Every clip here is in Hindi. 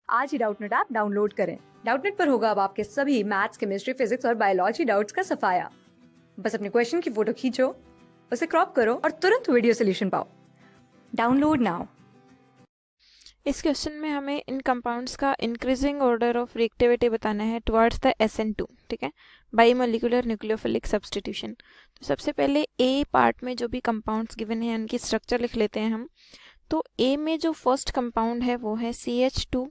आज ही डाउटनेट ऐप डाउनलोड करें। डाउटनेट पर होगा अब आपके सभी मैथ्स, केमिस्ट्री, फिजिक्स और बायोलॉजी डाउट्स का सफाया। बस अपने क्वेश्चन की फोटो खींचो, उसे क्रॉप करो और तुरंत वीडियो सोल्यूशन पाओ। Download now. इस क्वेश्चन में हमें इन कंपाउंड्स का इंक्रीजिंग ऑर्डर ऑफ रिएक्टिविटी बताना है टुवर्ड्स द SN2, ठीक है, बाईमोलिकुलर न्यूक्लियोफिलिक सब्स्टिट्यूशन। तो सबसे पहले ए पार्ट में जो भी कंपाउंड्स गिवन है उनकी स्ट्रक्चर लिख लेते हैं हम। तो ए में जो फर्स्ट कंपाउंड है वो है CH2,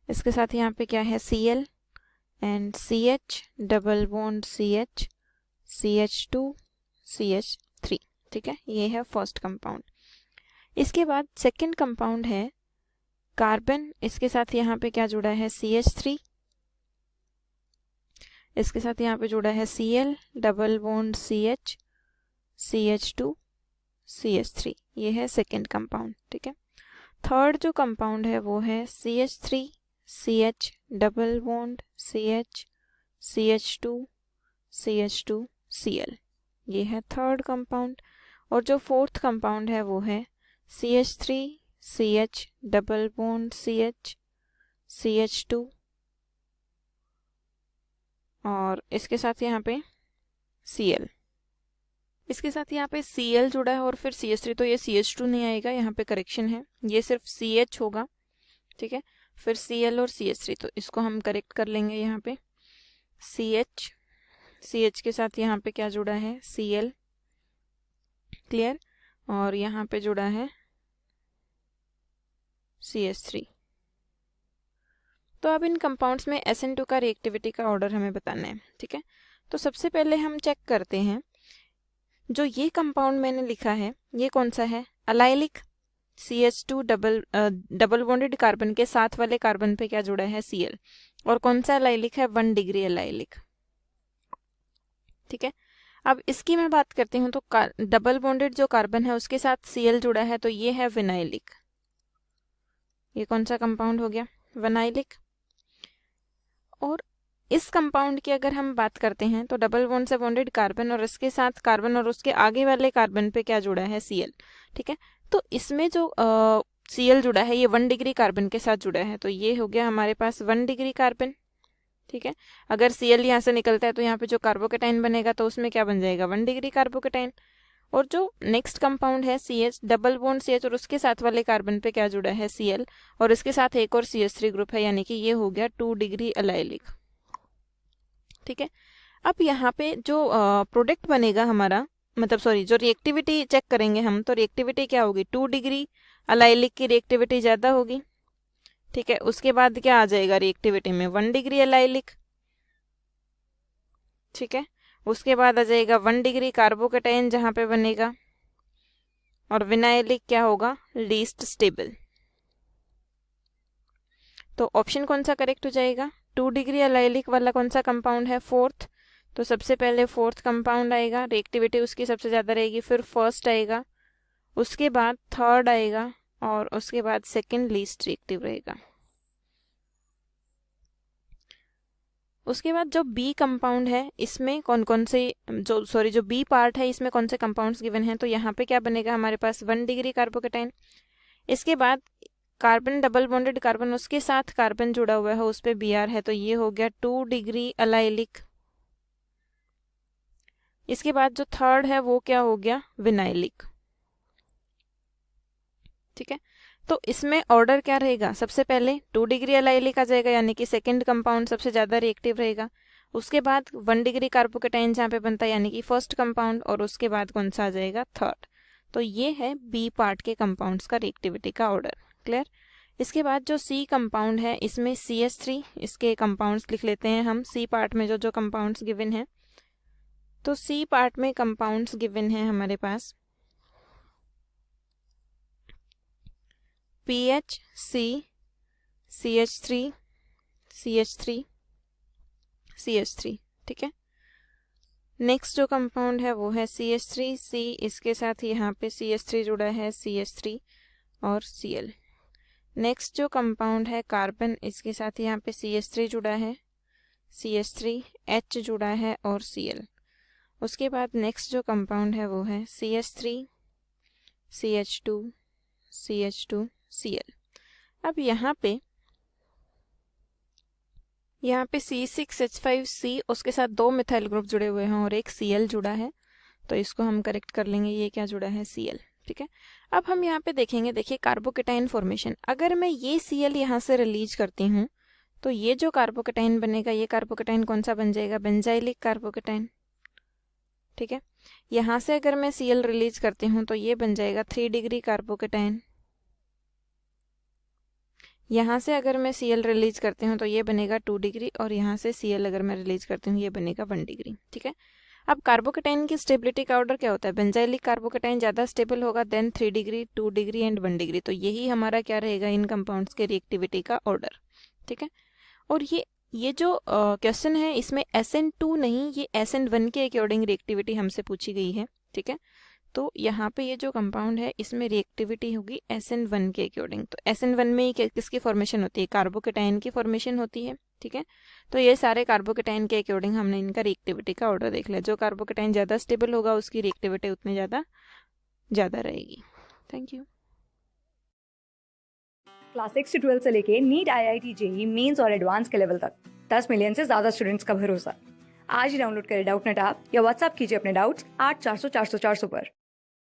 इसके साथ यहाँ पे क्या है Cl and CH double bond CH, CH2 CH3, ठीक है, ये है फर्स्ट कंपाउंड। इसके बाद सेकंड कंपाउंड है कार्बन, इसके साथ यहाँ पे क्या जुड़ा है CH3, इसके साथ यहाँ पे जुड़ा है Cl double bond CH, CH2 CH3, ये है सेकंड कंपाउंड, ठीक है। थर्ड जो कंपाउंड है वो है CH3 CH double bond CH, CH2 CH2 Cl, ये है थर्ड कंपाउंड। और जो फोर्थ कंपाउंड है वो है CH3 CH double bond CH, CH2 और इसके साथ यहाँ पे Cl, इसके साथ यहाँ पे Cl जुड़ा है और फिर CH3, तो ये CH2 नहीं आएगा, यहाँ पे करेक्शन है, ये सिर्फ CH होगा, ठीक है। फिर Cl और CH3, तो इसको हम करेक्ट कर लेंगे। यहाँ पे CH के साथ यहाँ पे क्या जुड़ा है Cl, क्लियर, और यहाँ पे जुड़ा है CH3। तो अब इन कंपाउंड्स में SN2 का रिएक्टिविटी का ऑर्डर हमें बताना है, ठीक है। तो सबसे पहले हम चेक करते हैं, जो ये कंपाउंड मैंने लिखा है ये कौन सा है, allylic. CH2 double bonded carbon के साथ वाले कार्बन पे क्या जुड़ा है Cl, और कौन सा अलाइलिक है 1 डिग्री अलाइलिक, ठीक है। अब इसकी मैं बात करती हूँ, तो डबल बॉन्डेड जो कार्बन है उसके साथ Cl जुड़ा है, तो ये है विनाइलिक। ये कौन सा कंपाउंड हो गया, विनाइलिक। और इस कंपाउंड की अगर हम बात करते हैं तो डबल बॉन्ड से बॉन्डेड कार्बन और इसके साथ कार्बन और उसके आगे वाले कार्बन पे क्या जुड़ा है Cl, ठीक है। तो इसमें जो Cl जुड़ा है ये 1 डिग्री कार्बन के साथ जुड़ा है, तो ये हो गया हमारे पास 1 डिग्री कार्बन, ठीक है। अगर Cl यहाँ से निकलता है तो यहाँ पे जो कार्बोकेटाइन बनेगा तो उसमें क्या बन जाएगा 1 डिग्री कार्बोकेटाइन। और जो नेक्स्ट कंपाउंड है CH डबल बॉन्ड CH और उसके साथ वाले कार्बन पे क्या जुड़ा है Cl और इसके साथ एक और CH3 ग्रुप है, यानी कि ये हो गया 2 डिग्री अलाइलिक, ठीक है। अब यहाँ पे जो प्रोडक्ट बनेगा हमारा, मतलब सॉरी, जो रिएक्टिविटी चेक करेंगे हम, तो रिएक्टिविटी क्या होगी 2 डिग्री अलाइलिक की रिएक्टिविटी ज़्यादा होगी, ठीक है। उसके बाद क्या आ जाएगा रिएक्टिविटी में 1 डिग्री अलाइलिक, ठीक है। उसके बाद आ जाएगा 1 डिग्री कार्बोकेटाइन जहाँ पे बनेगा, और विनाइलिक क्या होगा लीस्ट स्टेबल। तो ऑप्शन कौन सा करेक्ट हो जाएगा, 2 डिग्री अलाइलिक वाला कौन सा कंपाउंड है फोर्थ। तो सबसे पहले फोर्थ कंपाउंड आएगा, रिएक्टिविटी उसकी सबसे ज़्यादा रहेगी, फिर फर्स्ट आएगा, उसके बाद थर्ड आएगा, और उसके बाद सेकंड लीस्ट रिएक्टिव रहेगा। उसके बाद जो बी कंपाउंड है इसमें कौन कौन से जो बी पार्ट है इसमें कौन से कंपाउंड्स गिवन हैं, तो यहाँ पे क्या बनेगा हमारे पास 1 डिग्री कार्बोकेटाइन। इसके बाद कार्बन डबल बॉन्डेड कार्बन उसके साथ कार्बन जुड़ा हुआ है उस पे Br है, तो ये हो गया 2 डिग्री अलाइलिक। इसके बाद जो थर्ड है वो क्या हो गया विनाइलिक, ठीक है। तो इसमें ऑर्डर क्या रहेगा, सबसे पहले 2 डिग्री अलाइलिक आ जाएगा, यानी कि सेकंड कंपाउंड सबसे ज़्यादा रिएक्टिव रहेगा। उसके बाद 1 डिग्री कार्बोकेटाइन जहाँ पे बनता है, यानी कि फर्स्ट कंपाउंड, और उसके बाद कौन सा आ जाएगा थर्ड। तो ये है बी पार्ट के कंपाउंड्स का रिएक्टिविटी का ऑर्डर, क्लियर। इसके बाद जो सी कंपाउंड है इसमें CH3, इसके कंपाउंड्स लिख लेते हैं हम। सी पार्ट में जो जो कंपाउंड्स गिवन हैं, तो सी पार्ट में कंपाउंड्स गिवन हैं हमारे पास PHC CH3 CH3 CH3, ठीक है। नेक्स्ट जो कंपाउंड है वो है CH3C, इसके साथ यहाँ पे CH3 जुड़ा है, CH3 और Cl। नेक्स्ट जो कंपाउंड है कार्बन, इसके साथ यहाँ पे CH3 जुड़ा है, CH3H जुड़ा है और Cl। उसके बाद नेक्स्ट जो कंपाउंड है वो है CH3 CH2 CH2 Cl। अब यहाँ पे यहाँ पे C6H5C उसके साथ 2 मिथाइल ग्रुप जुड़े हुए हैं और एक Cl जुड़ा है, तो इसको हम करेक्ट कर लेंगे। ये क्या जुड़ा है? Cl। ठीक है, अब हम यहाँ पे देखेंगे, देखिए कार्बोकेटाइन फॉर्मेशन। अगर मैं ये Cl यहाँ से रिलीज करती हूँ तो ये जो कार्बोकेटाइन बनेगा, ये कार्बोकेटाइन कौन सा बन जाएगा? Benzylic carbocation. ठीक है, यहाँ से अगर मैं Cl रिलीज करती हूँ तो ये बन जाएगा 3 डिग्री कार्बोकेटाइन। यहाँ से अगर मैं Cl रिलीज करती हूँ तो ये बनेगा 2 डिग्री, और यहाँ से Cl अगर मैं रिलीज करती हूँ ये बनेगा 1 डिग्री। ठीक है, अब कार्बोकेटाइन की स्टेबिलिटी का ऑर्डर क्या होता है? बेंजाइलिक कार्बोकेटाइन ज़्यादा स्टेबल होगा than 3 degree, 2 degree and 1 degree. तो यही हमारा क्या रहेगा इन कंपाउंड्स के रिएक्टिविटी का ऑर्डर। ठीक है, और ये जो क्वेश्चन है इसमें SN2 नहीं, ये SN1 के अकॉर्डिंग रिएक्टिविटी हमसे पूछी गई है। ठीक है, तो यहाँ पे ये जो कंपाउंड है इसमें रिएक्टिविटी होगी SN1 के अकॉर्डिंग। तो SN1 में ही किसकी फॉर्मेशन होती है? कार्बोकेटाइन की फॉर्मेशन होती है। ठीक है, तो ये सारे कार्बोकेटाइन के अकॉर्डिंग हमने इनका रिएक्टिविटी का ऑर्डर देख लिया। जो कार्बोकेटाइन ज़्यादा स्टेबल होगा उसकी रिएक्टिविटी उतनी ज़्यादा रहेगी। Thank you. क्लास 6 से 12 से लेके नीट, IIT, JEE मेंस और एडवांस के लेवल तक 10 मिलियन से ज्यादा स्टूडेंट्स का भरोसा। आज ही डाउनलोड करें डाउटनेट ऐप या व्हाट्सएप कीजिए अपने डाउट्स 8400 400 400 पर।